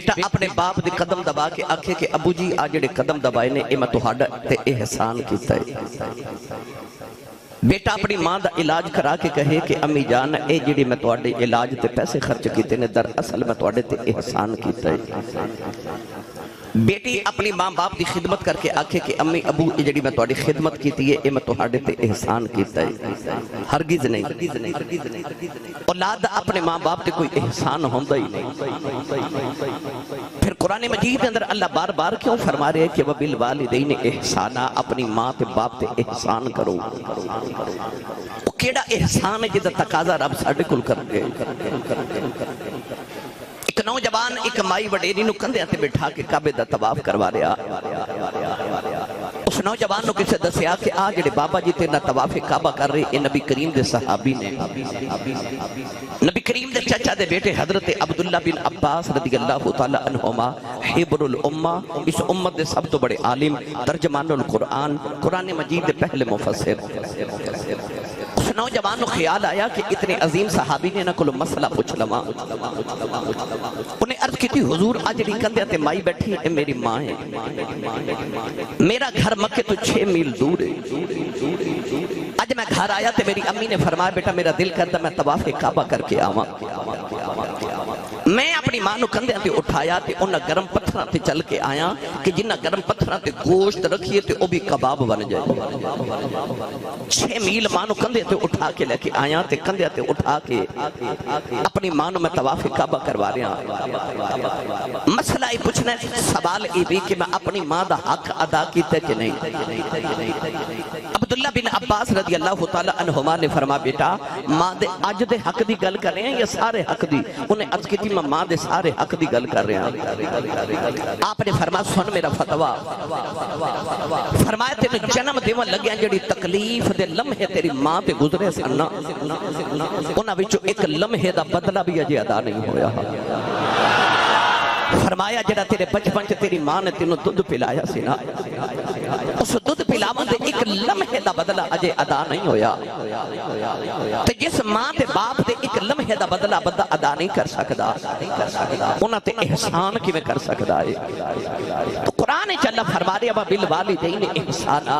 بیٹا اپنے باپ دے قدم دبا کے آکھے کہ ابو جی آج جڑے قدم دبائے نے اے میں تہاڈا تے احسان کیتا ہے۔ بیٹا اپنی ماں دا علاج کرا کے کہے کہ امی جان اے جڑی میں تہاڈے علاج تے پیسے خرچ کیتے نے در اصل میں تہاڈے تے احسان کیتا ہے۔ بیٹی اپنی ماں باپ دی خدمت کر کے آکھے کہ امی ابو یہ جڑی میں تہاڈی خدمت کیتی ہے اے میں تہاڈے تے احسان کیتا ہے۔ ہرگز نہیں، اولاد اپنے ماں باپ تے کوئی احسان ہوندا ہی نہیں۔ پھر قرآن مجید کے اندر اللہ بار بار کیوں فرما رہے کہ وَبِالْوَالِدَيْنِ احسانا، اپنی ماں تے باپ تے احسان کرو۔ وہ کیڑا احسان ہے جدا تقاضا رب ساڈے کول کر گئے۔ ایک نوجوان ایک مائی وڈیری نو کندھے تے بٹھا کے کعبے دا طواف کروا رہا۔ اس نوجوان نو کسے دسیا کہ آ جڑے بابا جی تیرا طواف کعبہ کر رہے اے نبی کریم دے صحابی نے۔ نبی کریم دے چچا دے بیٹے حضرت عبداللہ بن عباس رضی اللہ تعالی عنہما حبر الامہ، اس امت دے سب تو بڑے عالم، ترجمان القرآن، قرآن مجید دے پہلے مفسر۔ اس نوجوان نو خیال آیا کہ اتنے عظیم صحابی نے نہ کلو مسئلہ پوچھ لما۔ انہیں عرض کی تھی حضور آج جڑی کندھے تے مائی بیٹھی اے میری ماں ہے، میرا گھر مکے تو 6 میل دور ہے۔ آج میں گھر آیا تے میری امی نے فرمایا بیٹا میرا دل کرتا میں طواف کعبہ کر کے آواں۔ میں اپنی ماں نو کندھے تے اٹھایا تے انہاں گرم پتھراں تے چل کے آیا کہ جنہاں گرم پتھراں تے گوشت رکھیے تے او بھی کباب بن جائے۔ 6 میل ماں نو کندھے تے اٹھا کے لے کے آیا تے کندھے تے اٹھا کے اپنی ماں نو میں طواف کعبہ کروا رہا۔ مسئلہ ہی پوچھنا ہے، سوال یہ بھی کہ میں اپنی ماں دا حق ادا کیتے کہ نہیں۔ عبداللہ بن عباس رضی اللہ تعالی عنہما نے فرما بیٹا ماں دے اج دے حق دی گل کر رہے ہیں یا سارے حق دی؟ انہیں عرض کی تھی میں ماں دے سارے حق دی گل کر رہے ہیں۔ آپ نے فرمایا سن میرا فتویٰ، فرمایا تیرے جنم دیوان لگیا جڑی تکلیف دے لمحے تیری ماں تے گزرے سننا، انہاں وچوں ایک لمحے دا بدلہ بھی اجے ادا نہیں ہویا۔ فرمایا جڑا تیرے بچپن چ تیری ماں نے تینوں دودھ پلایا سی نا، اس دودھ پلاون دے ایک لمحے دا بدلہ اجے ادا نہیں ہویا۔ تے جس ماں تے باپ تے ایک لمحے دا بدلہ بندہ ادا نہیں کر سکدا، انہاں تے احسان کیویں کر سکدا ہے؟ تو قرآن چ اللہ فرما رہا وَبِالْوَالِدَيْنِ احسانا،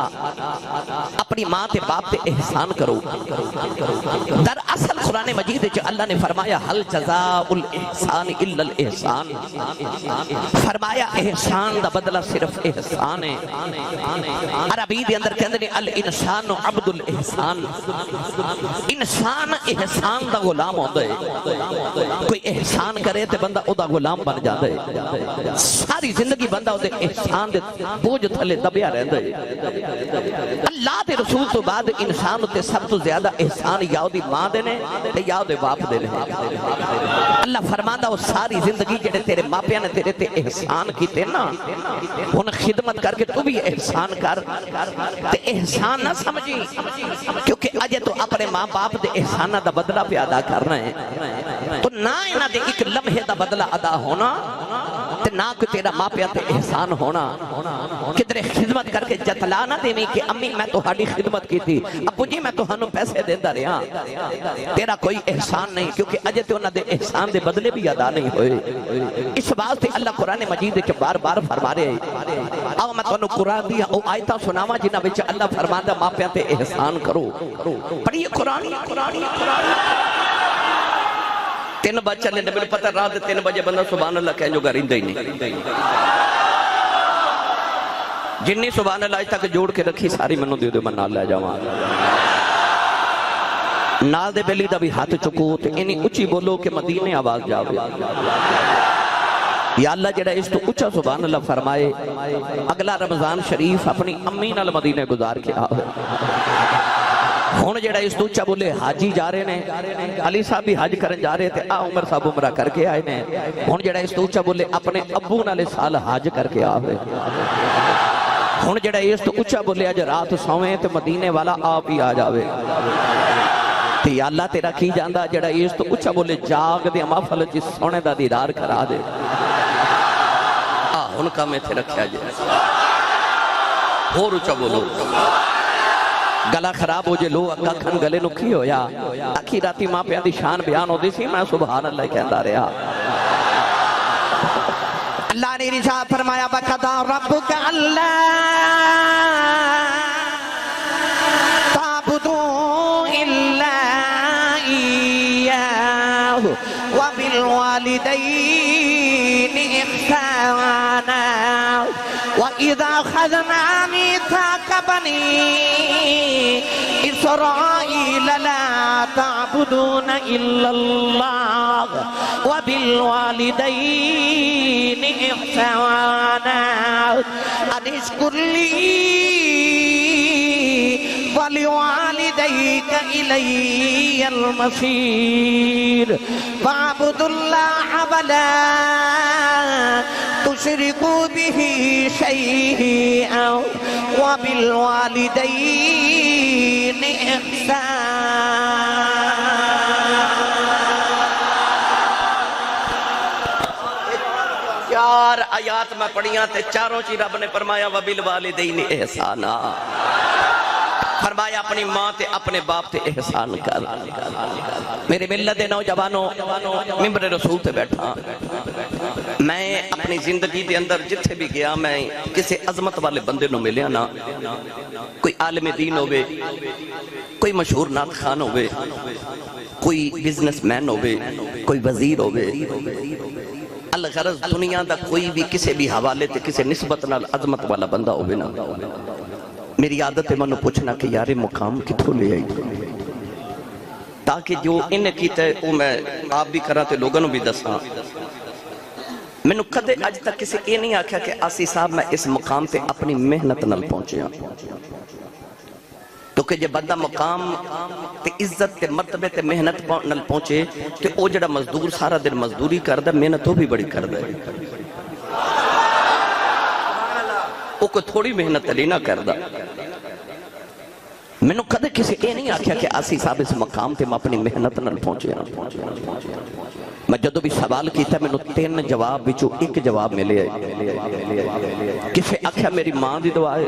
اپنی ماں تے باپ تے احسان کرو۔ در اصل قرآن مجید چ اللہ نے فرمایا حل جزاء الاحسان الا الاحسان، فرمایا احسان دا بدلہ صرف احسان ہے۔ عربی دے اندر کہندے نے الانسان عبد الاحسان، انسان احسان دا غلام ہوندا ہے۔ کوئی احسان کرے تے بندہ او دا غلام بن جاندا ہے، ساری زندگی بندہ او دے احسان دے بوجھ تھلے دبیا رہندا ہے۔ اللہ دے رسول تو بعد انسان تے سب تو زیادہ احسان یا دی ماں دے نے تے یا دے باپ دے نے۔ اللہ فرماندا او ساری زندگی جڑے تیرے ماپیاں نے تیرے تے احسان کیتے نا، ہن خدمت کر کے تو بھی احسان کر تے احسان نہ سمجھی، کیونکہ اجے تو اپنے ماں باپ دے احسانہ دا بدلہ پہ ادا کرنا ہے، تو نہ انہاں دے ایک لمحے دا بدلہ ادا ہونا تے نہ کہ تیرا ماں پیاں تے احسان ہونا۔ کدھر خدمت کر کے جتلا نہ دیویں کہ امی میں تہاڈی خدمت کی تھی، ابو جی میں تہانوں پیسے دیندا رہا، تیرا کوئی احسان نہیں، کیونکہ اجے تے انہاں دے احسان دے بدلے بھی ادا نہیں ہوئے۔ اس واسطے اللہ قرآن مجید کے بار بار فرما رہے ہیں۔ آؤ میں تانوں قرآن دیا او آیتاں سناواں جنہاں وچ اللہ فرماندا ماپیاں تے احسان کرو۔ پڑھیے قرآن۔ 3 بجے چلے تے میرے پتہ رات 3 بجے بندہ سبحان اللہ کہن جو گھر رہندا ہی نہیں۔ جنی سبحان اللہ اج تک جوڑ کے رکھی ساری مینوں دے دیو میں نال لے جاواں۔ نال دے بیلی دا بھی ہاتھ چکو تے اینی اچھی بولو کہ مدینے آواز جاوے۔ یا اللہ جڑا اس تو اچھا سبحان اللہ فرمائے اگلا رمضان شریف اپنی امی نال مدینے گزار کے آوے۔ ہون جڑا اس تو اچھا بولے حاجی جا رہے نے، علی صاحب بھی حج کرن جا رہے تھے، عمر صاحب عمرہ کر کے آئے نے۔ ہون جڑا اس تو اچھا بولے اپنے ابو نالے سال حج کر کے آوے۔ ہون جڑا اس تو اچھا بولے اج رات سویں تے مدینے والا آپ ہی آ جاوے۔ تے یا اللہ تیرا کی جاندہ جڑا اس تو اچھا بولے جاگ دے محفل جس سونے دا دیدار کرا دے۔ ان کا میں تھے رکھیا جائے اور اچھا بولو گلا خراب ہو جے لو اکا کھن گلے نکھی ہویا اکی راتی ماں پیان دی شان بیان ہو دی سی میں سبحان اللہ کہندا رہا اللہ نے ارشاد فرمایا وَقَضَىٰ رَبُّكَ أَلَّا تَعْبُدُوا إِلَّا إِيَّاهُ وَبِالْوَالِدَيْنِ إِحْسَانًا وَإِذَا أَخَذْنَا مِيثَاقَ بَنِي إِسْرَائِيلَ لَا تَعْبُدُونَ إِلَّا اللَّهَ وَبِالْوَالِدَيْنِ إِحْسَانًا أَنِ اشْكُرْ لِي وَلِوَالِدَيْكَ إِلَيَّ الْمَصِيرُ وَاعْبُدُوا اللَّهَ وَلَا تُشْرِكُوا بِهِ شَيْئًا وَبِالْوَالِدَيْنِ إِحْسَانًا. چار آیات میں پڑھیاں تے چاروں چی رب نے فرمایا وَبِالْوَالِدَيْنِ إِحْسَانًا. فرمایا اپنی ماں تے اپنے باپ تے احسان کر. میرے ملت دے نوجوانوں ممبر رسول تے بیٹھا میں اپنی زندگی دے اندر جتھے بھی گیا میں کسی عظمت والے بندے نو ملیا نا کوئی عالم دین ہوئے کوئی مشہور نعت خان ہوئے کوئی بزنس مین ہوئے کوئی وزیر ہوئے الغرض دنیا دا کوئی بھی کسی بھی حوالے تے کسی نسبت نال عظمت والا بندہ ہوئے نا میری عادت ہے منو پوچھنا کہ یارے مقام کتھوں لے آئی تاکہ جو انہیں کیتا ہے وہ میں آپ بھی کرا تے لوگوں بھی دساں. میں نے کدے آج تک کسی یہ نہیں آکھا کہ آسی صاحب میں اس مقام تے اپنی محنت نال پہنچے ہاں تو کہ جب بندہ مقام تے عزت تے مرتبے تے محنت نال پہنچے تے او جڑا مزدور سارا دن مزدوری کردہ محنت تو بھی بڑی کردہ ہے وہ کوئی تھوڑی محنت علی نہ کردہ. میں نے کدے کسی یہ نہیں آکھیا کہ آسی صاحب اس مقام تے میں اپنی محنت نال پہنچے ہاں. میں جدو بھی سوال کیتا میں نے 3 جواب بچو ایک جواب ملے ہے. کسے آکھیا میری ماں دی دعا ہے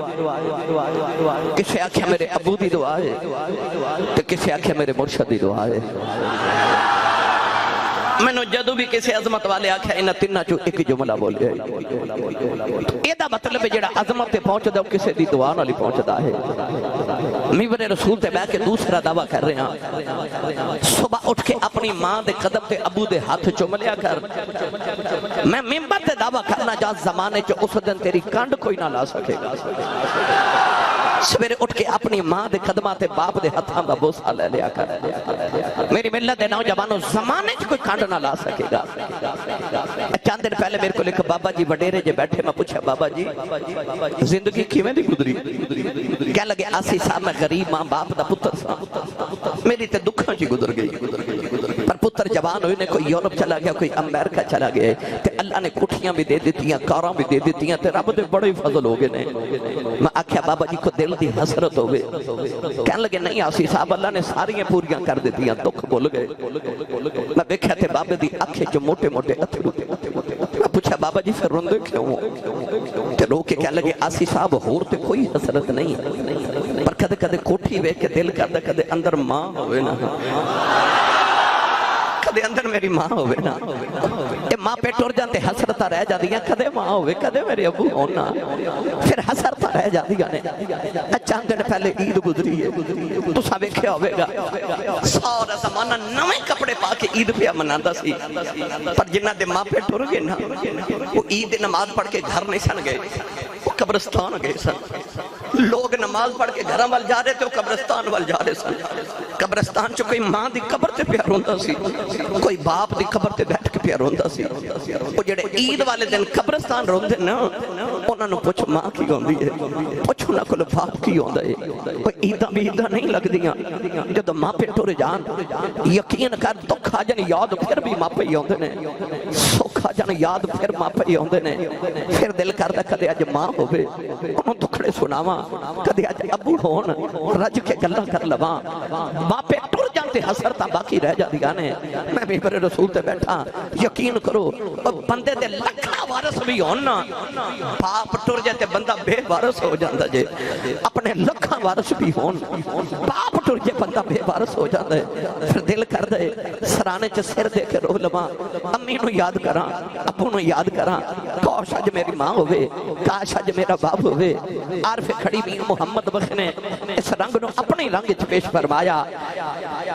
کسے آکھیا میرے ابو دی دعا ہے تو کسے آکھیا میرے مرشد دی دعا ہے. میں نے جدو بھی کسی عظمت والے آکھیا انہا 3 چو ایک جملہ بولے ہے. یہ دا مطلب ہے جڑا عظمت تے پہنچ دا کسی دی دعا نالی پہنچ دا ہے. ممبر رسول تے بیٹھ کے دوسرا دعویٰ کر رہے ہیں صبح اٹھ کے اپنی ماں دے قدم تے ابو دے ہاتھ چوملیا کر. میں ممبر تے دعویٰ کرنا جا زمانے چو اس دن تیری کانڈ کوئی نہ لا سکے گا. سویرے اٹھ کے اپنی ماں دے قدمہ تے باپ دے ہتھاں دا بوسہ لے لیا کر. میری ملت دے نوجوانوں زمانے چ کوئی کانڈ نہ لا سکے گا. چند دن پہلے میرے کو لکھ بابا جی وڈیرے جے بیٹھے میں پوچھا بابا جی زندگی کیویں دی گزری کہہ لگے آسی صاحب میں غریب ماں باپ دا پتر سا میری تے دکھاں چی گزر گئی پر پتر جوان ہوئے نے کوئی یورپ چلا گیا کوئی امریکہ چلا گیا تے اللہ نے کٹھیاں بھی دے دیتیاں کاراں بھی دے دیتیاں تے رب دے بڑے فضل ہو گئے نے. میں آکھیا بابا جی کو دل دی حسرت ہوئے کہنے لگے نہیں آسی صاحب اللہ نے ساریاں پوریاں کر دیتیاں دکھ بول گئے. میں دیکھا تے بابے دی آنکھیں جو موٹے موٹے اتھرو میں پوچھا بابا جی پھر روندے کیوں تے رو کے کہنے لگے آسی صاحب ہور تے کوئی حسرت نہیں پر کدے کدے کوٹھی وے کے دل کردہ کدے اندر ماں ہوئے نا کدے اندر میری ماں ہوئے نا اے ماں پہ ٹور جاتے حسرتہ رہ جا دیا کدے ماں ہوئے کدے میرے ابو ہونا پھر حسرتہ رہ جا دیا نے. چند دن پہلے عید گزری ہے تو سا ویکھیا ہوئے گا سارا زمانہ نویں کپڑے پا کے عید پہ مناتا سی پر جنہ دے ماں پہ ٹور گئے نا وہ عید نماز پڑھ کے گھر نہیں سن گئے وہ قبرستان گئے سن. لوگ نماز پڑھ کے گھروں وال جا رہے تھے وہ قبرستان وال جا رہے سن. قبرستان چو کوئی ماں دی قبر تے پیار ہوندہ سی کوئی باپ دی قبر تے بیٹھ کے پیار ہوندہ سی. وہ جڑے عید والے دن قبرستان روندے نا انہاں نو پوچھ ماں کی ہوندی ہے پوچھو نہ کل باپ کی ہوندہ ہے. کوئی عیدہ بھی عیدہ نہیں لگ دیاں جدو ماں پہ ٹورے جان یقین کر دکھ آ جن یاد پھر بھی ماں پہ ہی ہوندے نے سکھ آ جن یاد پھر ماں پہ ہی ہوندے نے. پھر دل کردہ کدے اج ماں ہوئے انہوں دکھڑے سناواں کدے اج ابو ہون رج کے گلہ کر لواں ماں پہ ٹور جانتے حسرتاں باقی رہ جا دیا نے. میں ممبر رسول تے بیٹھا یقین کرو بندے دے لکھا وارث بھی ہونا باپ ٹر جائے تے بندہ بے وارث ہو جاندہ جے اپنے لکھاں وارث بھی ہون باپ ٹر جائے بندہ بے وارث ہو جاندہ ہے پھر دل کر دے سرانے چے سر دے کے رو لما امی نو یاد کراں ابو نو یاد کراں کاش اج میری ماں ہوئے کاش اج میرا باپ ہوئے عارف کھڑی مین محمد بخش نے اس رنگ نو اپنی رنگ چ پیش فرمایا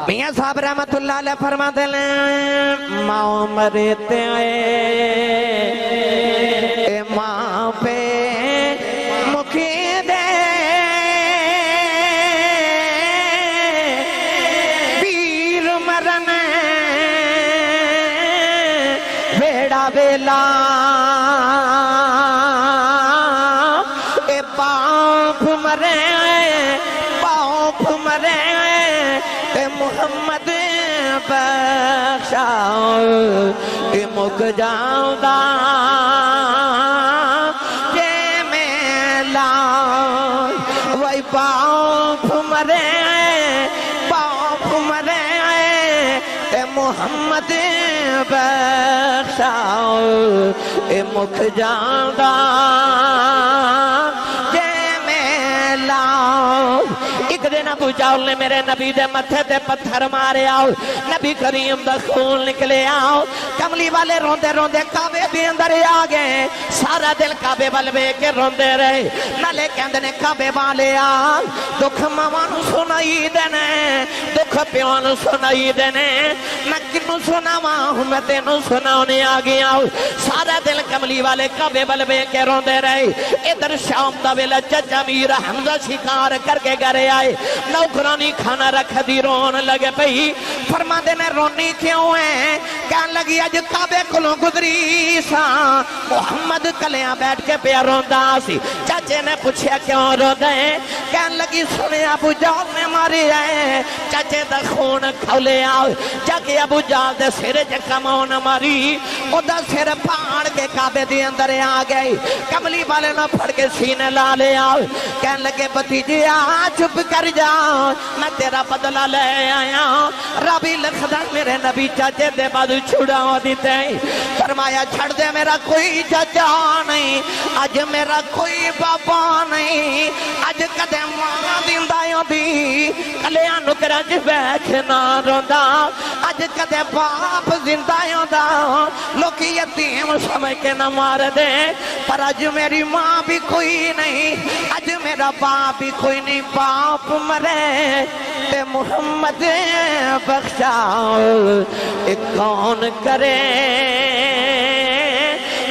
میاں صاحب رحمت اللہ علیہ فرما دلیں ماں مرتے اے ماں پہ مکی دے پیر مرن بیڑا بیلا اے باپ مرے باپ مرے اے محمد بخشا اے مک جاؤں دا جے میلا وہی باپ مرے باپ مرے اے محمد بخشا اے مک جاؤں دا جے میلا ایک دن ابو جہل نے میرے نبی دے متھے تے پتھر مارے آؤ نبی کریم دا خون نکلے آؤ کملی والے روندے روندے کعبے بھی اندر آگئے سارا دل کعبے والے کے روندے رہے نالے کہندے نے کعبے والے آؤ دکھ مامانو سنائی دینے دکھ پیوانو سنائی دینے میں کنو سناواں میں تینو سناونے آگے آؤ سارا دل کملی والے کعبے والے کے روندے رہے ادھر شام دا ویلا چچا میرا حمزہ شکار کر کے گھرے آئے نوکرانی کھانا رکھ دی رون لگے پئی فرما دینے رونی کیوں ہے کہن لگی اج کعبے کلوں گزری سا محمد کلیاں بیٹھ کے پیا روندا سی چاچے نے پوچھیا کیوں روندا ہے کہن لگی سنے ابو جہل نے ماری ہے چاچے دا خون کھولے آؤ جا کے ابو جہل دے سر چ کمون ماری او دا سر پھاڑ کے کعبے دے اندر آ گئی کملی والے نہ پھڑ کے سینے لا لے آؤ کہن لگے بھتیجے آ چپ کر جا میں تیرا بدلہ لے آیا ربی لکھدا میرے نبی چاچے دے بعد چھڑا دیتے فرمایا چھڑ دے میرا کوئی چاچا نہیں اج میرا کوئی بابا نہیں اج کدے ماں دیندایوں دی کلیاں نکرا چ بیٹھ نہ روندا اج کدے باپ زندایوں دا لوکی یتیم سمجھ کے نہ مار دے پر اج میری ماں بھی کوئی نہیں اج میرا باپ بھی کوئی نہیں باپ مرے تے محمد بخشا اے کون کرے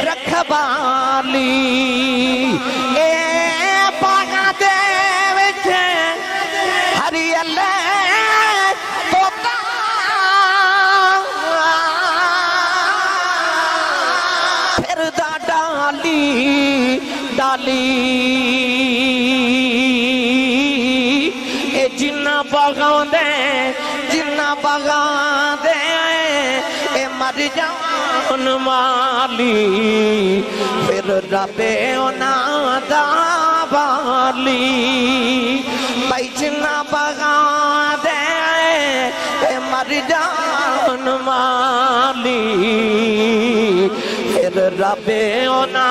رکھوالی اے باغاں دے وچ ہری اللہ توتا پھر دا ڈالی ڈالی اے جنہ باغاں دے اے مر جان مالی پھر ربے اونا دا بالی بھائی جنہ باغاں دے اے مر جان مالی پھر ربے اونا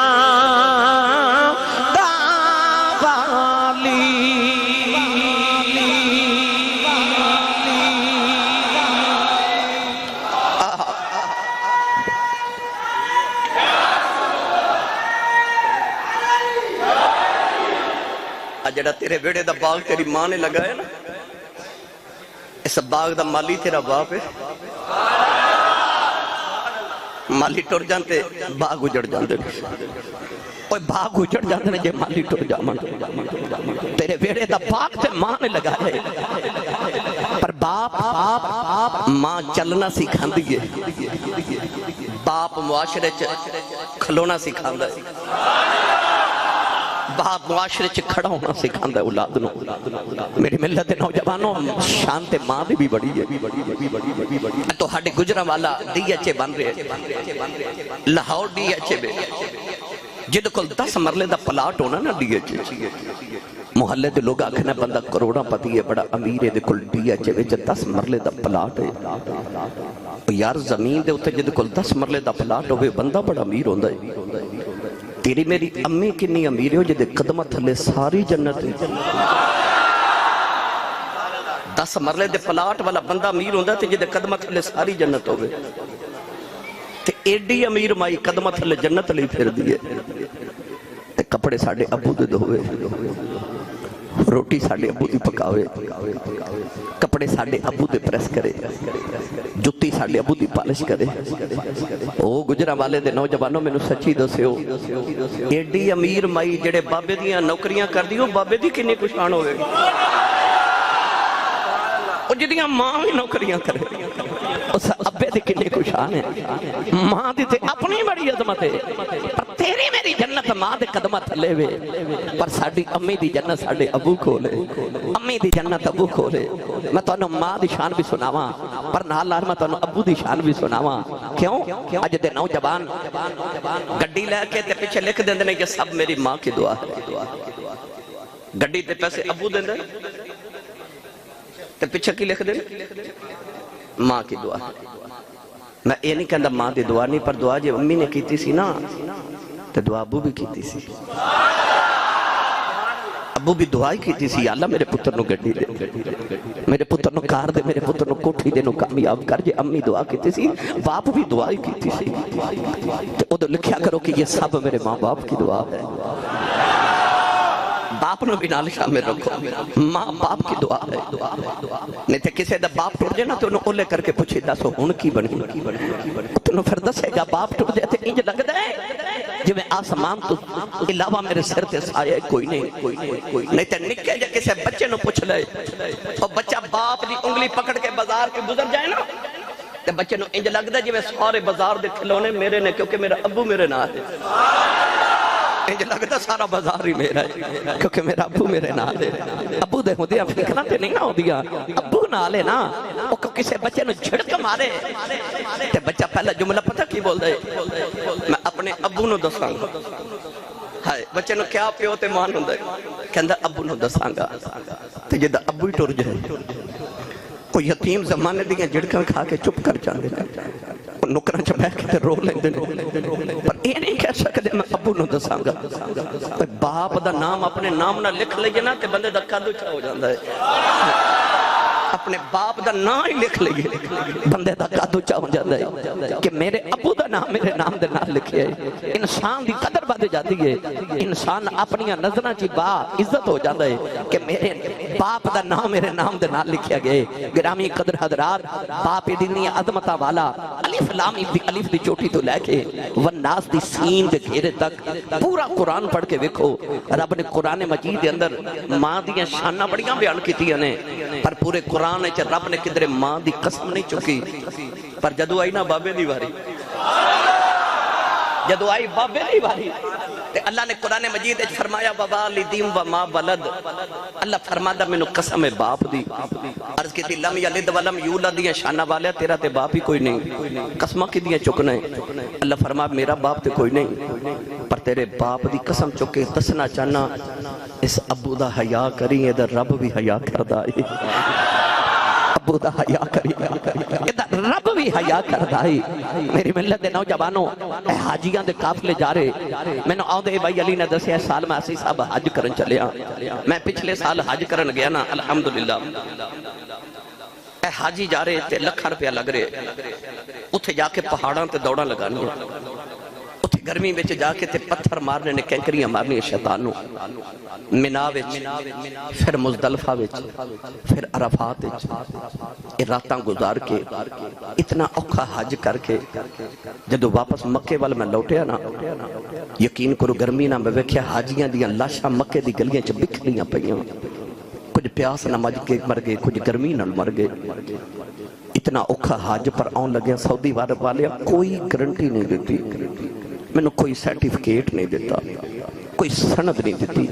دا بالی جڑا تیرے بیڑے دا باغ تیری ماں نے لگایا نا اس باغ دا مالی تیرا باپ ہے مالی ٹر جانتے باغ اجڑ جانتے اوہ باغ اجڑ جانتے نے جے مالی ٹر جامان تیرے بیڑے دا باغ تے ماں نے لگایا پر باپ ماں چلنا سکھان دیئے باپ معاشرے کھلونا سکھان دیئے باپ معاشرے چ کھڑا ہونا سکھاندہ ہے اولاد نو میری ملت نوجوانوں شانت ماں دی بھی بڑی ہے تو ہاڑے گجرہ والا دی اچھے بن رہے لاہور دی اچھے بے جد کل 10 مرلے دا پلاٹ ہونا نا دی اچھے محلے دے لوگ آکھنا بندہ کروڑا پتی ہے بڑا امیر ہے دے کل ڈیا چوے 10 مرلے دا پلاٹ ہے یار زمین دے اتے جدے کل 10 مرلے دا پلاٹ ہوئے بندہ بڑا امیر ہوندہ ہے تیری میری امی کنی امیر ہو جدے قدمہ تھلے ساری جنت ہے 10 مرلے دے پلاٹ والا بندہ امیر ہوندہ ہے جدے قدمہ تھلے ساری جنت ہوئے تے ایڈی امیر مائی قدمہ تھلے جنت لئی پھر دیئے تے کپڑے ساڑھے ابو دے دھوئے روٹی ساڑھے ابو دی پکاوے کپڑے ساڑھے ابو دے پریس کرے جتی ساڑھے ابو دی پالش کرے او گجرہ والے دے نوجوانوں میں نو سچی دو سے ہو ایڈی امیر مائی جڑے بابے دیاں نوکریاں کر دیو بابے دی کنی کشان ہوئے او جڑیاں ماں بھی نوکریاں کرے اس ابے دی کنی کشان ہے ماں دی تے اپنی بڑی عظمت ہے پر تیری میری جنت ماں دے قدمہ تھلے وے پر ساڑھی امی دی جنت ساڑھے ابو کھولے امی دی جنت ابو کھولے میں تو انہوں ماں دی شان بھی سناواں پر نال لار میں تو انہوں ابو دی شان بھی سناواں کیوں؟ آج دے نوجوان گڈی لے کے تے پیچھے لکھ دیں دنے کہ سب میری ماں کی دعا ہے گڈی تے پیسے ابو دیں دیں تے پیچھے کی لکھ دیں ماں کی دعا میں یہ نہیں کہندہ ماں دی دعا نہیں پر دعا جے امی نے کیتی سی نا تو دعا ابو بھی کیتی سی ابو بھی دعائی کیتی سی اللہ میرے پتر نو گڈی دے میرے پتر نو کار دے میرے پتر نو کوٹھی دے نو کامیاب کر جے امی دعا کیتی سی باپ بھی دعائی کیتی سی تو ادھر لکھیا کرو کہ یہ سب میرے ماں باپ کی دعا ہے باپ نو بھی نال شامل رکھو ماں باپ کی دعا ہے نہیں تے کسے دا باپ ٹوٹ جائے نا تو انہوں اولے کر کے پوچھے دسو ہون کی بنی تو انہوں پھر دسے گا باپ ٹوٹ جائے تے انج لگ دے جو میں آسمان تو علاوہ میرے سر تے سایہ کوئی نہیں تے نکے جا کسے بچے نو پوچھ لے اور بچہ باپ دی انگلی پکڑ کے بازار کے گزر جائے نا تے بچے نو انج لگ دے جو میں سارے بازار دے کھلونے میرے نے کیونکہ میرا ابو میرے نہ ہے انج لگتا سارا بازار ہی میرا ہے کیونکہ میرا ابو میرے نال ہے ابو دے ہوں دیا فکرہ تے نہیں نہ ہوں دیا ابو نال ہے نا وہ کسی بچے نو جھڑک مارے تے بچہ پہلا جملہ پتہ کی بول دے میں اپنے ابو نو دساں گا ہائے بچے نو کیا پیو تے مان ہوں دے کہندہ ابو نو دساں گا تے جدہ ابو ہی ٹور جائے کوئی یتیم زمانے دیاں جھڑکاں کھا کے چپ کر جاندے نکران چھ بیٹھ کے رو لیں دن پر یہ نہیں کہہ سکتے میں ابو نو دساں گا باپ دا نام اپنے نام نہ لکھ لئے نا تے بندے دا قدو چھا ہو جاندہ ہے اپنے باپ دا نام ہی لکھ لئے بندے دا قدو چھا ہو جاندہ ہے کہ میرے ابو دا نام میرے نام دے نام لکھے ہے انسان دی قدر بادے جاتی ہے انسان اپنی نظرہ چی با عزت ہو جاندہ ہے کہ میرے باپ دا نام میرے نام دے نام لکھیا گئے گرامی قدر حضرات باپ دینی عظمتہ والا الف لام الف دی چوٹی تو لے کے والناس دی سین دے گھیرے تک پورا قرآن پڑھ کے وکھو رب نے قرآن مجید دے اندر ماں دیاں شانہ بڑیاں بیان کیتی ہیں پر پورے قرآن رب نے کدھر ماں دی قسم نہیں چکی پر جدو آئی نا بابے دی باری جدو آئی بابے دی باری اللہ نے قرآن مجید فرمایا ووالدین وما ولد اللہ فرمادا میں نو قسم باپ دی عرض کی تھی لم یلد ولم یولد دیاں شانہ والے تیرا تے باپ ہی کوئی نہیں قسمہ کی دیاں چکنا ہے اللہ فرما میرا باپ تے کوئی نہیں پر تیرے باپ دی قسم چکے تسنا چاہنا اس ابو دا حیاء کری ادھر رب بھی حیاء کردہ ہے ابو دا حیاء کری ادھر رب بھی حیاء کردہ ہے میری ملت دے نوجوانوں اے حاجیاں دے قافلے جا رہے میں نے آؤں دے بھائی علی نے دسیا سال میں اسی صاحب حج کرن چلے میں پچھلے سال حج کرن گیا نا الحمدللہ اے حاجی جا رہے تے لکھا روپیہ لگ رہے اتھے جا کے پہاڑاں تے دوڑاں لگانی اتھے گرمی بچ جا کے تے پتھر مارنے نے کینکریاں مارنی شیطانوں منا وچ پھر مزدلفہ وچ پھر عرفات وچ یہ راتاں گزار کے اتنا اوکھا حج کر کے جدو واپس مکے وال میں لوٹیا نا یقین کرو گرمی نہ میں ویکھیا حاجیاں دیاں لاشاں مکے دی گلیاں چ بکھریاں پئیاں کچھ پیاس نہ مج کے مر گئے کچھ گرمی نہ مر گئے اتنا اوکھا حج پر آن لگیا سعودی والے کوئی گارنٹی نہیں دیتی میں نے کوئی سرٹیفکیٹ نہیں دیتا کوئی سند نہیں دیتی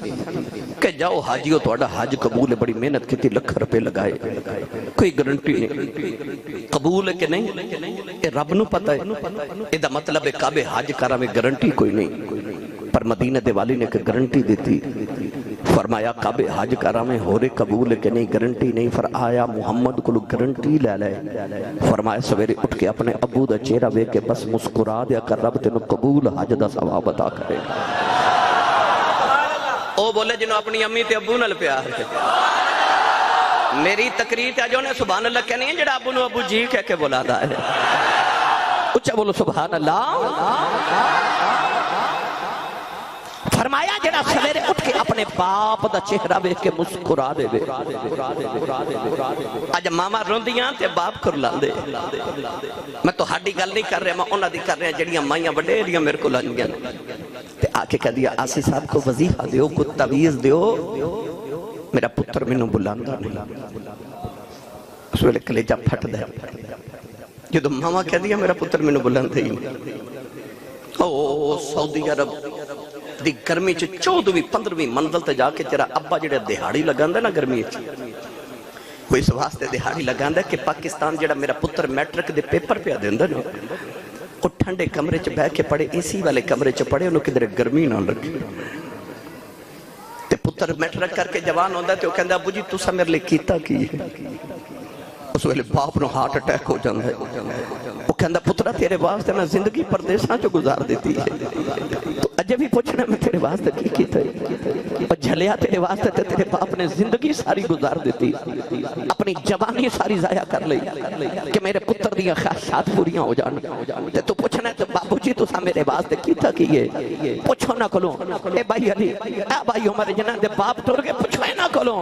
کہ جاؤ حاجیو تو اڑا حج قبول ہے بڑی محنت کی تھی لکھ روپے لگائے کوئی گارنٹی نہیں قبول ہے کہ نہیں اے رب نو پتہ ہے ادا مطلب ہے کعبے حج کرا میں گارنٹی کوئی نہیں پر مدینہ دے والی نے کہ گارنٹی دیتی فرمایا کعبے حج کرا میں ہو رہے قبول کہ نہیں گارنٹی نہیں. فرمایا محمد کو گارنٹی لے لے. فرمایا سویرے اٹھ کے اپنے ابو دا چہرہ وے کے بس مسکرا دیا کر رب تینوں قبول حج دا ثواب عطا کرے گا. او بولے جنہوں اپنی امی تے ابو نال پیار ہے. میری تقریر تے جو نے سبحان اللہ کہنی ہے جڑا ابو نو ابو جی کہہ کے بولا دا ہے. اچھا بولو سبحان اللہ. فرمایا جڑا سویرے اٹھ کے اپنے باپ دا چہرہ بے کے مسکرا دے. آج ماما روندیاں تے باپ کر لاندے. میں تو ہاڈی گل نہیں کر رہا میں انہاں دی کر رہا جڑیاں مائیاں وڈیریاں میرے کو لانگیاں تے آ کے کہہ دیا آسی صاحب کو وظیفہ دیو کو تعویذ دیو میرا پتر مینوں بلاندا نہیں. اس ویلے کلیجہ پھٹ دے جدو ماما کہہ دیا میرا پتر مینوں بلاندا ہی نہیں. او سعودی عرب دی گرمی چ 14ویں 15ویں منزل تے جا کے تیرا ابا جڑے دہاڑی لگاندا نا گرمی چ کوئی اس واسطے دہاڑی لگاندا کہ پاکستان جڑا میرا پتر میٹرک دے پیپر پہ دیندا نا او ٹھنڈے کمرے چ بیٹھ کے پڑھے اے سی والے کمرے چ پڑھے انہوں کدھر گرمی نہ لگے. تے پتر میٹرک کر کے جوان ہوندا تے او کہندا ابو جی تساں میرے لئی کیتا کی ہے. اس ویلے باپ نو ہارٹ اٹیک ہو جاندا ہے. وہ کہندا پترا تیرے واسطے میں زندگی پردیساں چ گزار دیتی ہے تو اجے بھی پوچھنا میں تیرے واسطے کی کیتا ہے. اور جھلیا تیرے واسطے تے تیرے باپ نے زندگی ساری گزار دیتی اپنی جوانی ساری ضائع کر لئی کہ میرے پتر دیاں خواہشات پوریاں ہو جان. تے تو پوچھنا ہے بابو جی تساں میرے واسطے کیتا کی ہے. پوچھو نہ کولوں اے بھائی علی اے بھائی عمر جنہاں دے باپ ٹر کے پوچھو نہ کولوں.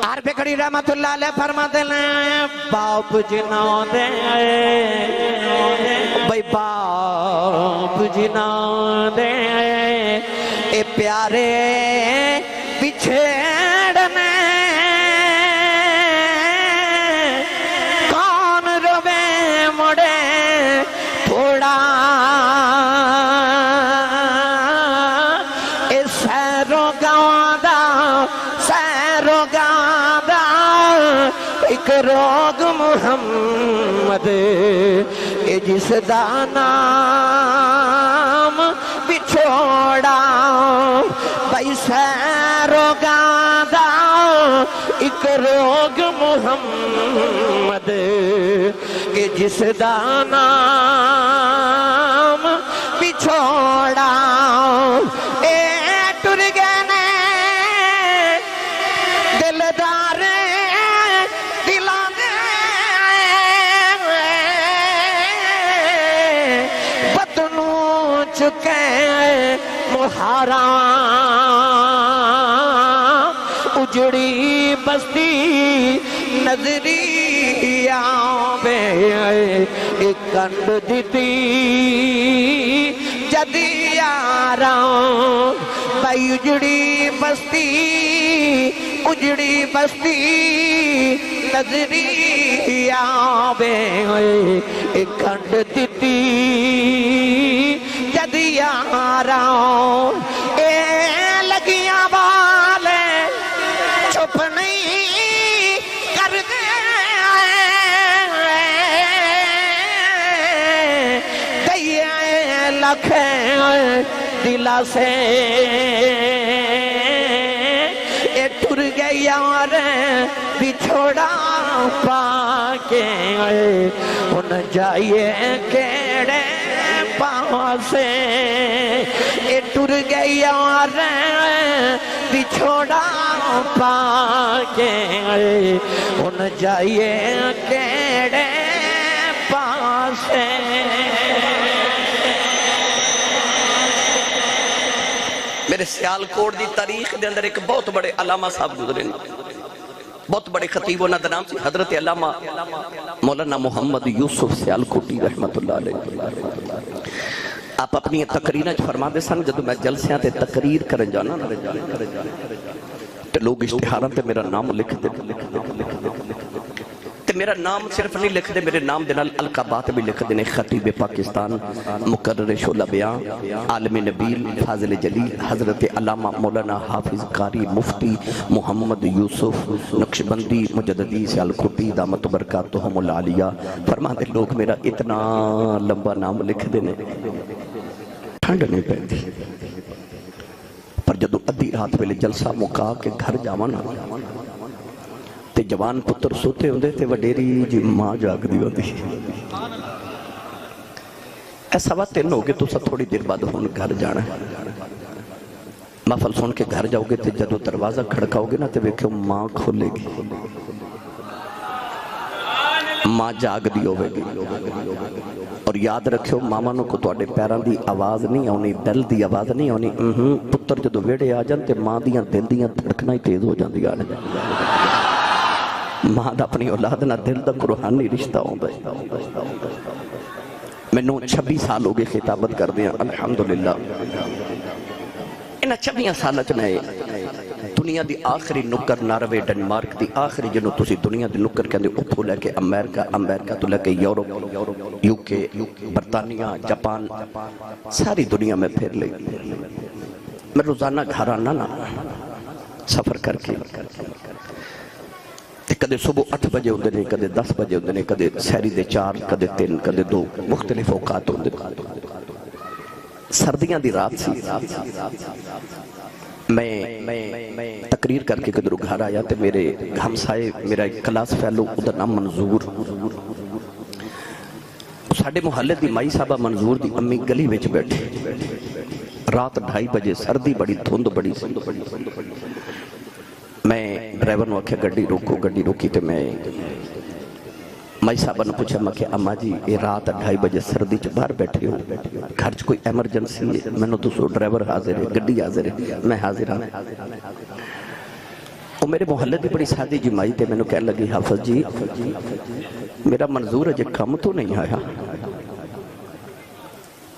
عارف کڑی رحمت اللہ علیہ فرماتے ہیں باپ جنہاں دے بھائی باپ جنہاں دے اے پیارے بچھڑنے کون روے مڑے تھوڑا اے سیرو گاندہ ایک روگ محمد اے جس دا نام بچھوڑا بھائی سیروگاندہ ایک روگ محمد اے جس دا نام بچھوڑا اے ٹر گئے نے دلدار چکے محرام اجڑی بستی نظری آوے ایک کنڈ دیتی جدی آرام بھائی اجڑی بستی نظری آوے ایک کنڈ دیتی یاراں اے لگیاں والے چھپ نہیں کر گئے لکھ دلا سے اے ٹر گئے یار بچھوڑا پا کے ان جائیے کیڑے پاسے اے ٹر گئی یار بچھوڑا پا کے ان جائیے کیڑے پاسے. میرے سیالکوٹ دی تاریخ دے اندر ایک بہت بڑے علامہ صاحب گزرے بہت بڑے خطیب ہونا دا نام سی حضرت علامہ مولانا محمد یوسف سیالکوٹی رحمت اللہ علیہ. آپ اپنی تقریریں فرما دے سن جدو میں جلسیاں تے تقریر کرن جانا تے لوگ اشتہاراں تے میرا نام لکھ دے تے میرا نام صرف نہیں لکھ دے میرے نام دے نال القابات بھی لکھ دے. خطیب پاکستان مقرر شعلہ بیان عالم نبیل فاضل جلیل حضرت علامہ مولانا حافظ قاری مفتی محمد یوسف نقشبندی مجددی سیالکوٹی دامت برکاتہم العالیہ فرما دے لوگ میرا اتنا لمبا نام لکھ دے ٹھنڈ نہیں پہنتی پر جدو ادھی رات ویلے جلسہ مکا کے گھر جاوانا تے جوان پتر سوتے ہوندے تے وڈیری جی ماں جاگ دی ہوندی ایسا وقت تین ہوگے تو سا تھوڑی دیر بعد ہون گھر جانا ہے محفل سن کے گھر جاؤ گے تے جدو دروازہ کھڑکاؤ گے نا تے ویکھو ماں کھولے گی ماں جاگ دی ہوئے گی اور یاد رکھو مامانوں کو توڑے پیران دی آواز نہیں آنی دل دی آواز نہیں آنی پتر جدو ویڑے آ جانتے ماں دیاں دل دیاں دھڑکنا ہی تیز ہو جان دیا ماں دا اپنی اولاد نہ دل دا روحانی رشتہ ہوں میں نو 26 سال ہو گئے خطابت کر دیا الحمدللہ انہا 26 سالت میں دنیا دی آخری نکر ناروے ڈنمارک دی آخری جنو تسی دنیا دی نکر کہندے اپھو لے کے امریکہ تو لے کے یورپ یوکے برطانیہ جاپان ساری دنیا میں پھر لے میں روزانہ گھر آنا نا سفر کر کے کدے صبح 8 بجے ہوندے نے کدے 10 بجے ہوندے نے کدے سہری دے 4 کدے 3 کدے 2 مختلف اوقات ہوندے سردیاں دی رات سی میں تقریر کر کے قدرو گھر آیا تے میرے ہمسائے میرا ایک کلاس فیلو ادھر نام منظور ساڑھے محلے دی مائی صاحبہ منظور دی امی گلی وچ بیٹھے رات 2:30 بجے سردی بڑی دھند بڑی میں ڈرائیور نو آکھیا گڈی روکی تے میں مائی صاحبہ نے پوچھا میں کہ اماں جی یہ رات 2:30 بجے سردی چ باہر بیٹھے ہو گھر چ کوئی ایمرجنسی ہے میں نے دوسرو ڈرائیور حاضر ہے گڈی حاضر ہے میں حاضر ہوں وہ میرے محلے دی بڑی سادی جی مائی تے میں نے کہہ لگی حافظ جی میرا منظور ہے کم تو نہیں آیا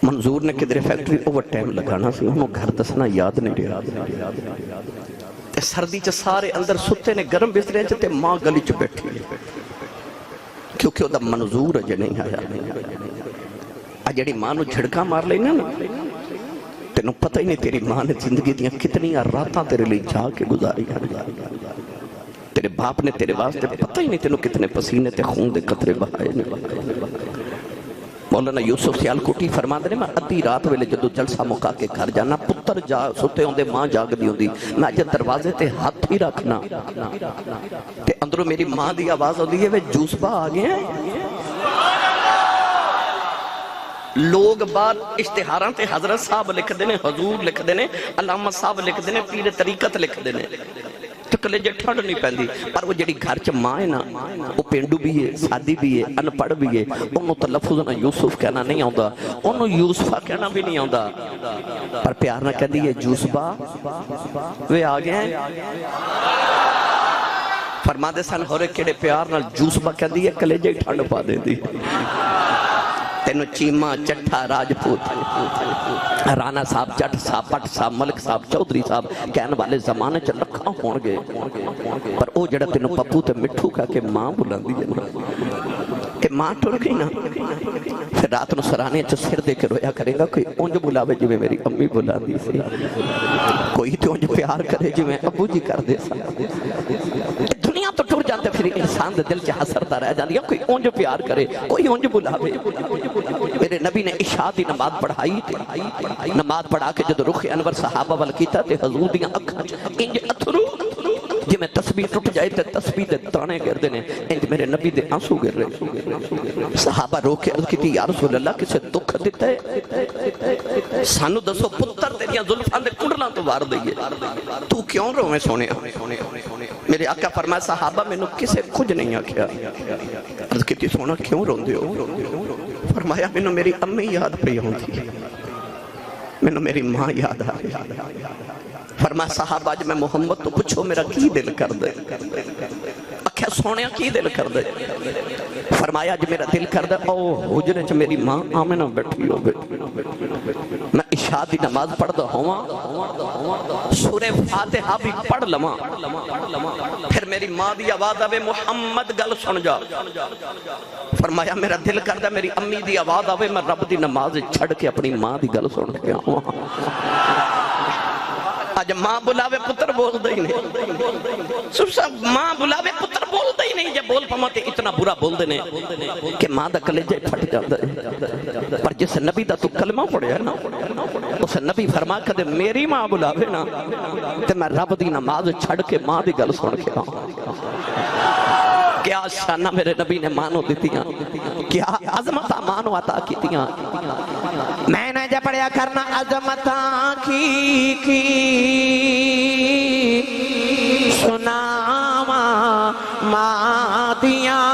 منظور نے کدھر فیکٹری اوور ٹائم لگانا سی انہوں گھر دسنا یاد نہیں رہا سردی چ سارے اندر ستے نے گرم بسترے تے ماں گلی چ بیٹھی کیونکہ وہ دا منظور اجے نہیں آیا جڑی ماں نو جھڑکا مار لینا نا تینوں پتہ ہی نہیں تیری ماں نے زندگی دیاں کتنی راتاں تیرے لئے جا کے گزاری تیرے باپ نے تیرے واسطے پتہ ہی نہیں تینوں کتنے پسینے تے خون دے قطرے بہائے مولانا یوسف سیالکوٹی فرما دے میں ادھی رات ویلے جدو جلسہ مکا کے گھر جانا پتر جا ستے ہوندے ماں جاگ دی ہوندی میں اجے دروازے تے ہاتھ ہی رکھنا تے اندروں میری ماں دی آواز ہوندی ہے وہ جوسبا آ گئے ہیں لوگ بعد اشتہاراں تے حضرت صاحب لکھ دینے حضور لکھ دینے علامہ صاحب لکھ دینے پیر طریقت لکھ دینے تو کلے جے ٹھنڈ نہیں پہندی پر وہ جڑی گھر چ ماں ہے نا وہ پینڈو بھی ہے سادی بھی ہے ان پڑھ بھی ہے انہوں تلفظ نہ یوسف کہنا نہیں آؤں انہوں یوسفہ کہنا بھی نہیں آؤں پر پیار نہ کہہ دی ہے جوسبا وہ آگے ہیں فرما دے سن ہو رہے کڑے پیار نہ جوسبا کہہ دی ہے کلے جے ٹھنڈ پا دے دی تینو چیمہ چٹھا راجپوت رانا صاحب جٹ صاحب پٹ صاحب ملک صاحب چودری صاحب کہنے والے زمانے چل رکھا ہون گے پر او جڑا تینو پپو تے مٹھو کہا کہ ماں بلان دی جنہ کہ ماں ٹھوڑ گئی نا پھر رات نو سرانے چو سر دے کے رویا کرے گا کوئی اونج بلاوے جو میں میری امی بلا دی سی کوئی تو اونج پیار کرے جو میں ابو جی کر دے سا دنیا تو ٹھوڑ جانتے پھر انسان دے دل چاہ سرتا رہ جاندیا کوئی اونج پیار کرے کوئی اونج بلاوے میرے نبی نے عشاء دی نماز پڑھائی تھی نماز پڑھا کے جد رخ انور صحابہ والکیتا تے حضور دیاں اکھاں انج اتھرو جی میں تسبیح ٹوٹ جائے تے تسبیح دے تانے گر دینے انج میرے نبی دے آنسو گر رہے صحابہ رو کے عرض کی تھی یا رسول اللہ کسے دکھ دیتا ہے سانو دسو پتر تیریاں ظلفان دے کڑلاں تو وار دئیے تو کیوں رو میں سونے میرے آقا فرمایا صحابہ میں نو کسے کچھ نہیں آکھیا عرض کی تھی سونا کیوں رو دے ہو فرمایا میں نو میری امی یاد پہ ہوں تھی میں نو میری ماں یاد آ فرمایا صحابہ آج میں محمد تو پوچھو میرا کی دل کر دے اکھیا سونیا کی دل کر دے فرمایا آج میرا دل کر دے او حجرے چ میری ماں آمنہ بیٹھی ہو میں عشاء دی نماز پڑھ دا ہوا سورہ فاتحہ بھی پڑھ لما پھر میری ماں دی آواز آوے محمد گل سن جا فرمایا میرا دل کر دے میری امی دی آواز آوے میں رب دی نماز چھڑ کے اپنی ماں دی گل سن کے آؤں آج ماں بلاوے پتر بول دئی نہیں سب ماں بلاوے پتر بول بولتا ہی نہیں، جب بول پاواں تے اتنا برا بول دینے کہ ماں دا کلیجہ پھٹ جاتا ہے۔ پر جس نبی دا تو کلمہ پڑھیا نا، اس نبی فرما کدے میری ماں بلاوے نا تے میں رب دی نماز چھڑ کے ماں دی گل سن کے آؤں۔ کیا شانہ میرے نبی نے مانو دیتیاں، کیا عظمتہ مانو عطا کیتیاں۔ میں نے جب پڑھیا کرنا عظمتہ کی سناوا مادیاں،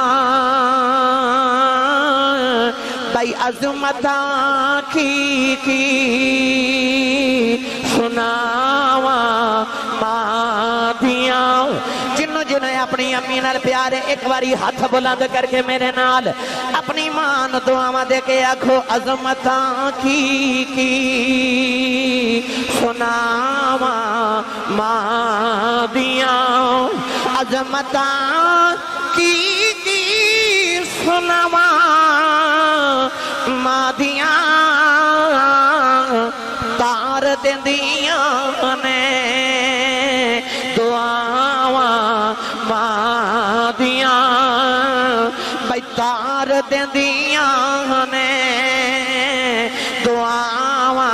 بھائی عظمتہ کی سناوا مادیاں۔ جنوں جنہیں اپنی امی نال پیارے ایک باری ہاتھ بلند کر کے میرے نال اپنی ماں نو دعاواں دے کے آکھو عظمتاں کی سناواں مادیاں، عظمتاں کی سناواں مادیاں، تار دیندیاں نے دعاواں مادیاں، بھائی تار دیندیاں نے دعاواں۔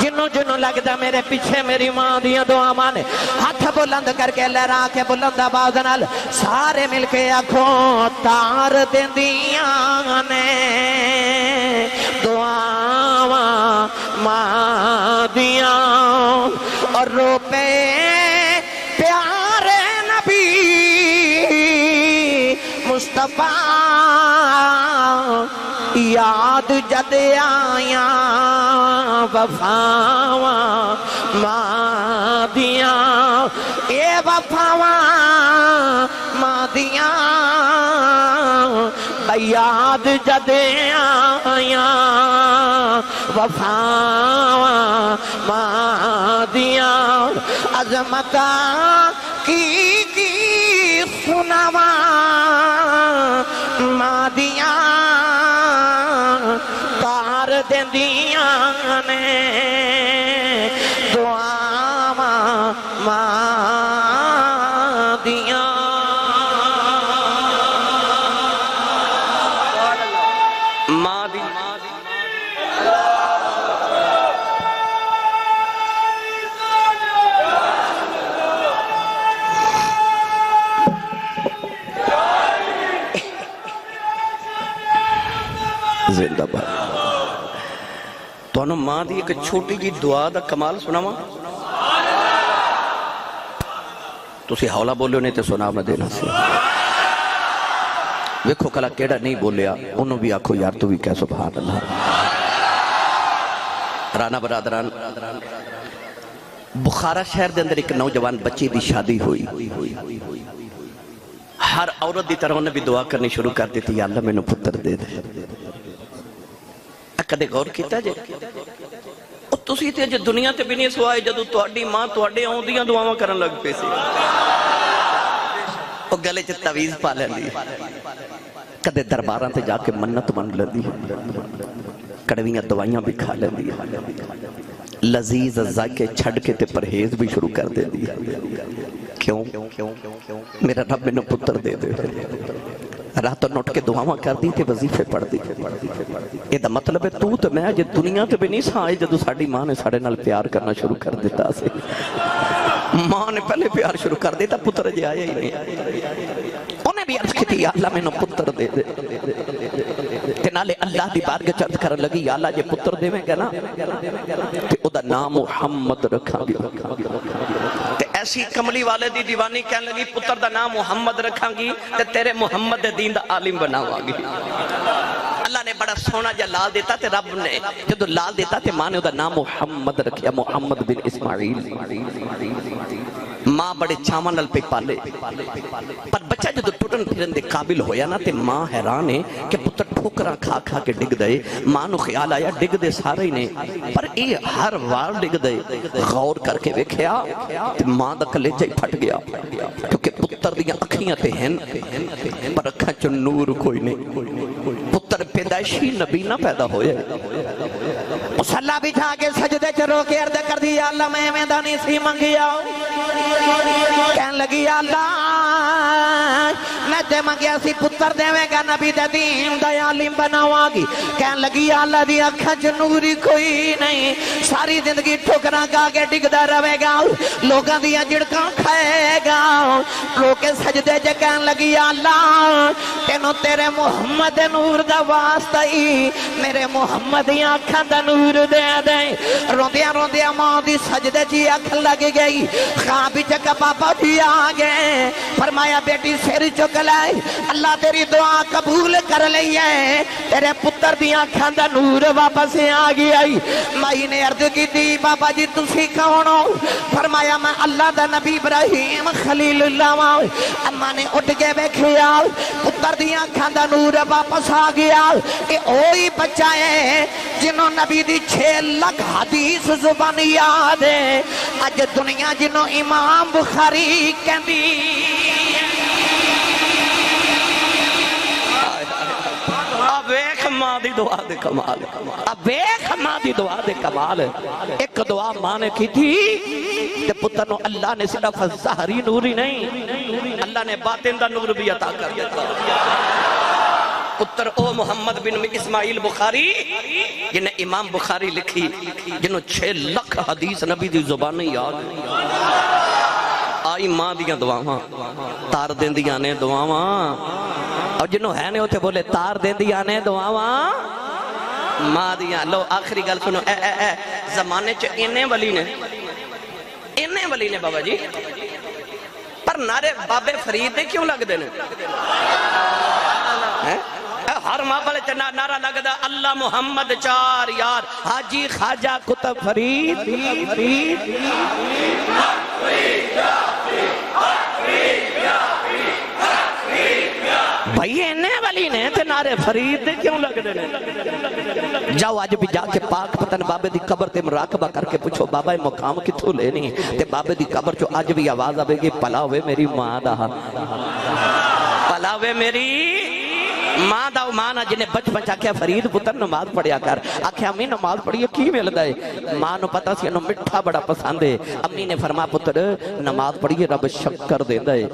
جنوں جنوں لگدا میرے پیچھے میری ماں دیاں دعاواں نے ہاتھ بلند کر کے لہرا کے بلند آواز نال سارے مل کے آکھو تار دیندیاں نے دعاواں مادیاں۔ اور رو پے پیارے نبی مصطفیٰ، یاد جد آیاں وفاواں مادیاں، اے وفاواں مادیاں، یاد جد آیاں وفاواں مادیاں، عظمتاں کی سناواں مادیاں، تار دیندیاں نے دعاواں مادیاں۔ زندہ باد۔ تو انہوں ماں دی ایک چھوٹی جی دعا دا کمال سناواں، تسی حوالہ بولے نہیں تے سنا میں دینا سی۔ ویکھو کلا کیڑا نہیں بولیا انہوں بھی آکھو یار تو بھی کہہ سبحان اللہ۔ رانا برادران، بخارا شہر دے اندر ایک نوجوان بچی دی شادی ہوئی، ہر عورت دی طرح انہیں بھی دعا کرنی شروع کر دیتی، یا اللہ میں نے پتر دے دے۔ کدے غور کیتا جے تسی تے جے دنیا تے بھی نہیں سوائے جدو تواڈی ماں تواڈے آؤندیاں دعاواں کرن لگ پے سی، او گلے چ تعویذ پا لیندی، کدے درباراں تے جا کے منت من لیندی، کڑویاں دوائیاں بھی کھا لیندی، لذیذ ذائقے چھڑ کے تے پرہیز بھی شروع کر دیندی۔ کیوں؟ میرا رب میں نے پتر دے دے۔ رات نوٹ کے دعاواں کر دی تے وظیفے پڑھ دی۔ یہ دا مطلب ہے تو تے میں جے دنیا تے بھی نہیں سائے جدو ساڑی ماں نے ساڑے نال پیار کرنا شروع کر دیتا سے۔ ماں نے پہلے پیار شروع کر دیتا، پتر جے آیا ہی نہیں۔ انہیں بھی عرض کی تھی یا اللہ میں نے پتر دے دے۔ تے نالے اللہ دی بارگاہ چرد کرن لگی یا اللہ جے پتر دے میں گا نا تے او دا نام محمد رکھا گیا۔ تے ایسی کملی والے دی دیوانی کہنے لگی پتر دا نام محمد رکھاں گی تے تیرے محمد دے دین دا عالم بناواں گی۔ اللہ نے بڑا سونا جا لال دیتا تے رب نے جدو لال دیتا تے ماں نے دا نام محمد رکھیا، محمد بن اسماعیل۔ ماں بڑے چاون نال پہ پالے، پر بچہ جدو ٹوٹن پھرن دے قابل ہویا نا تے ماں حیران ہے کہ پتر ٹھوکراں کھا کھا کے ڈگ دے۔ ماں نو خیال آیا ڈگ دے سارے ہی نے، پر اے ہر وار ڈگ دے۔ غور کر کے ویکھیا تے ماں دا کلیجہ ہی پھٹ گیا، کیونکہ پتر دیاں اکھیاں تے ہیں پر اکھاں چ نور کوئی نہیں۔ پتر پیدائشی نبی نہ پیدا ہوئے مصلی بچھا کے سجدے چ رو کے عرض کر دی اللہ میں دانی سی منگیا کہنے لگی اللہ میں تے منگیا سی پتر دیوے گا نبی دے دین دا عالم بناواں گی کہنے لگی اللہ دی اکھاں چ نوری کوئی نہیں ساری زندگی ٹھکراں کھا کے ڈگدا رہے گا لوگاں دی جھڑکاں کھائے گا رو کے سجدے چ کہنے لگی اللہ تینوں تیرے محمد نور دا واسطہ ہی میرے محمد دی اکھاں دا نور دے دے روندیاں روندیاں ماں دی سجدے چ اکھ لگ گئی خواب چ بابا بھی آ گئے فرمایا بیٹی سر چک لائے اللہ تیری دعا قبول کر لئی ہے تیرے پتر دی آنکھاں دا نور واپس آ گیا مائی نے عرض کی تھی بابا جی تسی کون ہو فرمایا میں اللہ دا نبی ابراہیم خلیل اللہ اما نے اٹھ کے بیٹھیا پتر دی آنکھاں دا نور واپس آ گیا کہ اوہی بچہ ہے جنہوں نبی دی 6 لاکھ حدیث زبان یاد ہے اج دنیا جنہوں امام بخاری کہندی اب ایک ماں دی دعا دے کمال اب ایک ماں دی دعا دے کمال ایک دعا ماں نے کی تھی کہ پتر نو اللہ نے صرف ظاہری نور ہی نہیں اللہ نے باطن دا نور بھی عطا کر دیا پتر او محمد بن اسماعیل بخاری جنہیں امام بخاری لکھی جنہوں 6 لاکھ حدیث نبی دی زبان یاد آئی ماں دیاں دعاواں تار دین دیاں نے دعاواں اور جنہوں ہے نے ہوتے بولے تار دین دیاں نے دعاواں ماں دیاں لو آخری گل سنو زمانے چ انہیں ولی نے بابا جی پر نعرے بابے فرید نے کیوں لگ دینے ہر ماں بلے نعرہ لگ دا اللہ محمد 4 یار حاجی خواجہ کتب فرید بھائی انہیں والی نے تے نعرے فرید دے کیوں لگ دینے جاؤ آج بھی جا کے پاک پتن بابے دی قبر تے مراقبہ کر کے پوچھو بابا مقام کتھو لینی تے بابے دی قبر چو آج بھی آواز آوے گی پلاوے میری ماں دا پلاوے میری ماں دا ماں جنہیں بچپن چاکیا فرید پتر نماز پڑھیا کر آکھیا امی نماز پڑھیا کی مل دائے ماں نو پتا سی انہوں مٹھا بڑا پسند ہے امی نے فرما پتر نماز پڑھیے رب شکر دے دائے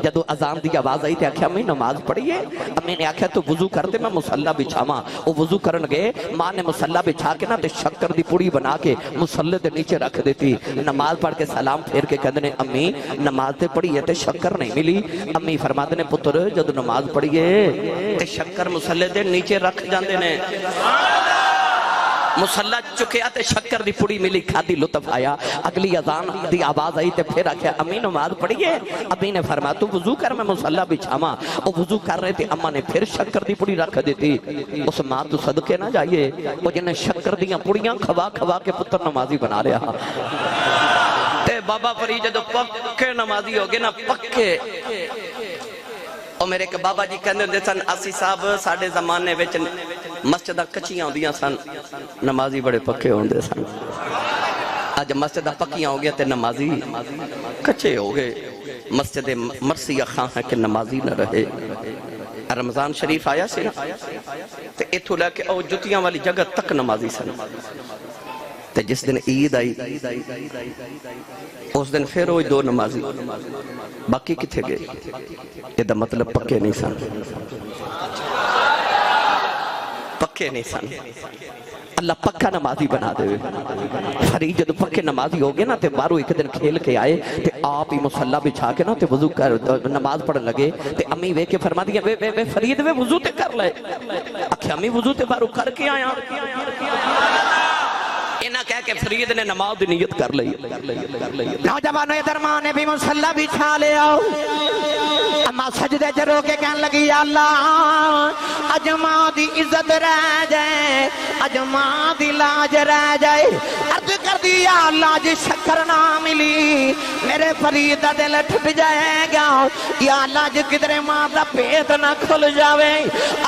جدو اذان دی آواز آئی تے آکھیا امی نماز پڑھیے امی نے آکھیا تو وضو کر دے میں مسلح بچھا ماں وہ وضو کرن گئے ماں نے مسلح بچھا کے نا تے شکر دی پوڑی بنا کے مسلح دے نیچے رکھ دیتی نماز پڑھ کے سلام پھیر کے کہنے امی نماز تے پڑھیے تے شکر نہیں ملی امی فرما دے پتر جدو نماز پڑھیے تے شکر مسلح دے نیچے رکھ جاندے نے مسلح چکیا تے شکر دی پوڑی ملی کھادی لطف آیا اگلی اذان دی آواز آئی تے پھر آکھیا امی نماز پڑھیے امی نے فرمایا تو وضو کر میں مسلح بچھاواں وہ وضو کر رہے تھے اما نے پھر شکر دی پوڑی رکھ دیتی اس ماں تو صدقے نہ جائیے وہ جنہیں شکر دیاں پوڑیاں کھوا کھوا کے پتر نمازی بنا رہا تے بابا فرید جو پکے نمازی ہو گئے نا پکے اور میرے کہ بابا جی کہنے دے سن آسی صاحب ساڑھے زمانے ویچ مسجدہ کچیاں ہوں دیاں سن نمازی بڑے پکے ہوں دے سن آج مسجدہ پکیاں ہو گیا تے نمازی کچے ہو گئے مسجد مرسیہ خان ہے کہ نمازی نہ رہے رمضان شریف آیا سے تے اتھو لے کے او جتیاں والی جگہ تک نمازی سن تے جس دن عید آئی اس دن پھر ہوئی 2 نمازی باقی کتھے گئے یہ دا مطلب پکے نہیں سن پکے نہیں سن اللہ پکا نمازی بنا دے فرید جدو پکے نمازی ہو گئے نا تے بارو ایک دن کھیل کے آئے تے آپ ہی مسلح بچھا کے نا تے وضو کر نماز پڑھن لگے تے امی وے کے فرما دیا وے فرید وے وضو تے کر لے اکھے امی وضو تے بارو کر کے آیا انہاں کہہ کے فرید نے نماز نیت کر لئی نوجوانوں درمان نے بھی مسلح بچھا لے آؤ اما سجدے جرو کے کہنے لگی یا اللہ اج ماں دی عزت رہ جائے اج ماں دی لاج رہ جائے عرض کر دی یا اللہ جی شکر نہ ملی میرے فرید دا دل ٹھٹ جائے گا یا اللہ جی کدھر ماں دا پیٹ نہ کھل جاوے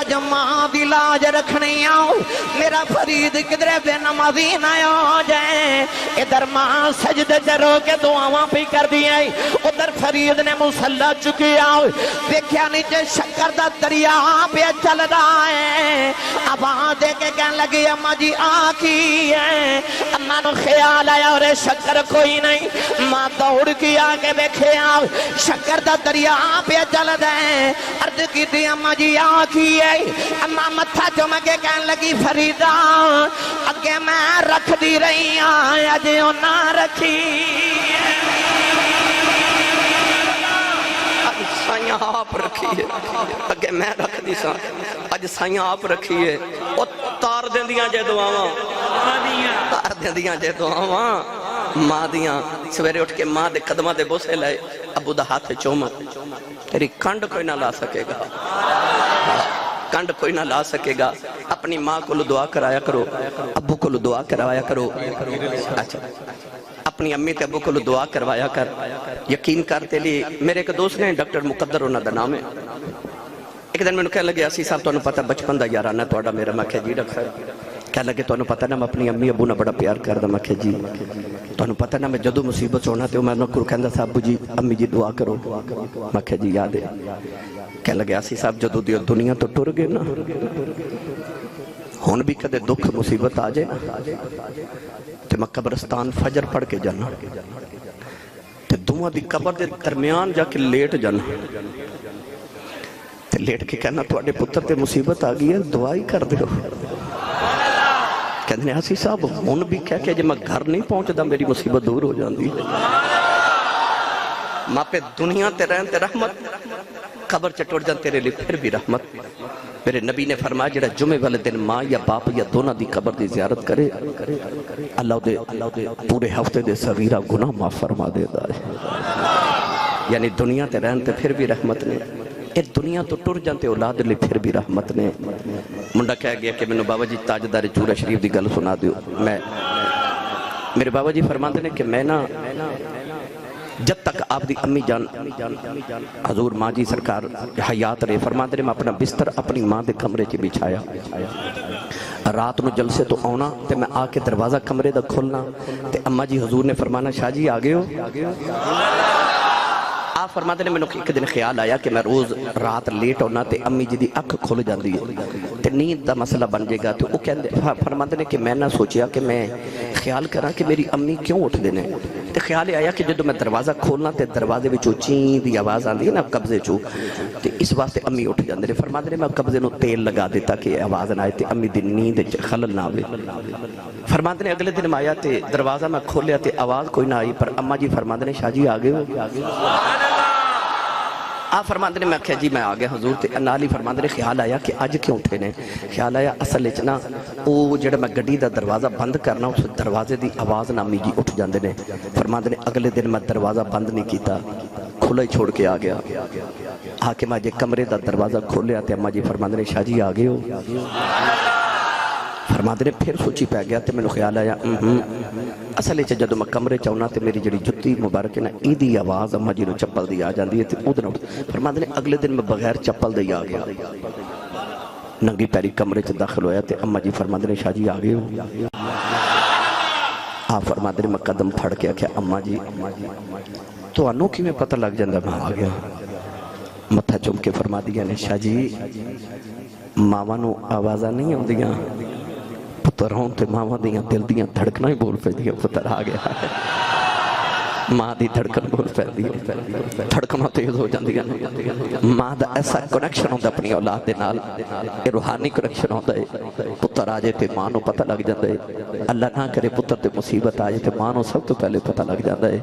اج ماں دی لاج رکھنی آؤ میرا فرید کدھر بے نمازی نہ ہو جائے ادھر ماں سجدے جرو کے دعاواں بھی کر دیا ادھر فرید نے مصلی چکیا دیکھیا نیچے شکر دا دریا پہ چل رہا ہے اب دے کے کہنے لگی اماں جی آنکھی ہے اماں نو خیال آیا اور شکر کوئی نہیں ماں دوڑ کی آگے بیکھے آؤ شکر دا دریا پہ چل دیں عرض کی تھی اماں جی آنکھی ہے اماں متھا چمکے کہنے لگی فریدہ اگے میں رکھ دی رہی آئے اجے نہ رکھی سائیاں آپ رکھیے اگے میں رکھ دی سا اج سائیاں آپ رکھیے او تار دیں دیاں جے دعاواں تار دیں دیاں جے دعاواں ماں دیاں سویرے اٹھ کے ماں دے قدمہ دے بوسے لائے ابو دا ہاتھ چوما تیری کنڈ کوئی نہ لا سکے گا کنڈ کوئی نہ لا سکے گا اپنی ماں کو دعا کرایا کرو ابو کو دعا کروایا کرو اچھا اپنی امی تے ابو کو دعا کروایا کر یقین کرتے لیے میرے ایک دوست نے ڈاکٹر مقدر انہاں دا نام ہے ایک دن میں نے کہا لگے اسی صاحب تو انہوں پتہ بچپن دا یارانہ توڑا میرا میں کہا جی ڈاکٹر کہا لگے تو انہوں پتہ نا میں اپنی امی ابو نا بڑا پیار کر دا میں کہا جی تو انہوں پتہ نا میں جدو مصیبت ہونا تے میں انہوں کہندہ صاحب جی امی جی دعا کرو میں کہا جی یاد ہے کہا لگے اسی صاحب جدو دیو دنیا تو ٹر گئے نا ہون بھی کدے دکھ مصیبت آ جائے نا تے میں قبرستان فجر پڑھ کے جانا تے دعا دی قبر دے درمیان جا کے لیٹ جانا تے لیٹ کے کہنا تو اڈے پتر تے مصیبت آ گئی ہے دعائی کر دے کہنے ہیں حسی صاحب ہون بھی کہہ کہ جب میں گھر نہیں پہنچ دا میری مصیبت دور ہو جاندی ماں پہ دنیا تے رہن تے رحمت قبر چٹوڑ جان تیرے لئے پھر بھی رحمت میرے نبی نے فرمایا جڑا جمعے والے دن ماں یا باپ یا دونہ دی قبر دی زیارت کرے اللہ دے پورے ہفتے دے صغیرہ گناہ معاف فرما دے دائے یعنی دنیا تے رہن تے پھر بھی رحمت نے اے دنیا تو ٹر جانتے اولاد لے پھر بھی رحمت نے منڈا کہہ گیا کہ میں نے بابا جی تاجدار چورہ شریف دی گل سنا دیو میرے بابا جی فرماتے ہیں کہ میں نا جب تک آپ دی امی جان حضور ماں جی سرکار حیات رہے فرماتے ہیں میں اپنا بستر اپنی ماں دے کمرے چی بچھایا رات نو جلسے تو آنا تے میں آ کے دروازہ کمرے دا کھولنا تے اماں جی حضور نے فرمانا شاہ جی آگے ہو آپ فرماتے ہیں میں نے ایک دن خیال آیا کہ میں روز رات لیٹ ہونا تے امی جی دی اکھ کھول جاندی ہے تے نیند دا مسئلہ بن جائے گا تو وہ فرماتے ہیں کہ میں نہ سوچیا کہ میں خیال کرا کہ میری امی کیوں اٹھ دینے تے خیال آیا کہ جدو میں دروازہ کھولنا تے دروازے وچوں چین دی آواز آندی ہے نا قبضے چوں تے اس واسطے امی اٹھ جاندے فرماتے ہیں میں قبضے نو تیل لگا دیتا کہ آواز نہ آئے تے امی دی نیند خلل نہ آوے فرماتے ہیں اگلے دن میں آیا تے دروازہ میں کھولیا تے آواز کوئی نہ آئی پر اماں جی فرماتے ہیں شاہ جی آگے ہو آپ فرماتے ہیں میں کہا جی میں آگیا حضور تے انالی فرماتے ہیں خیال آیا کہ آج کیوں اٹھے نے خیال آیا اصل اچنا او جڑا میں گڑی دا دروازہ بند کرنا اس دروازے دی آواز نہ امی جی اٹھ جاندے نے فرماتے ہیں اگلے دن میں دروازہ بند نہیں کیتا کھلا ہی چھوڑ کے آگیا آکے میں جے کمرے دا دروازہ کھولیا تے اماں جی فرماتے ہیں شاہ جی آگے ہو فرماتے ہیں پھر سوچی پہ گیا تے میں نے خیال آیا اصل ہے جدو میں کمرے چاہنا تے میری جڑی جتی مبارک ہے نا ایدی آواز اماں جی نو چپل دی آ جاندی ہے تے ادھر فرماتے ہیں اگلے دن میں بغیر چپل دی آ گیا ننگی پیری کمرے چ داخل ہویا تے اماں جی فرماتے ہیں شاہ جی آگے ہو آپ فرماتے ہیں میں قدم پھڑ کے آکھیا اماں جی تو انو کی میں پتہ لگ جاندہ میں آ گیا متھا چم کے فرما دیا نے شاہ جی ماما نو آوازہ نہیں ہوں دیا پتر ہوں تے ماما دیا دل دیا دھڑکنا ہی بول پہ دیا پتر آ گیا ماں دی دھڑکن بول پہ دیا دھڑکنا تیز ہو جاندیا ماں دا ایسا کنیکشن ہوتا اپنی اولاد دے نال روحانی کنیکشن ہوتا ہے پتر آجے تے ماں نو پتہ لگ جاندہ ہے اللہ نہ کرے پتر تے مصیبت آجے تے ماں نو سب تو پہلے پتہ لگ جاندہ ہے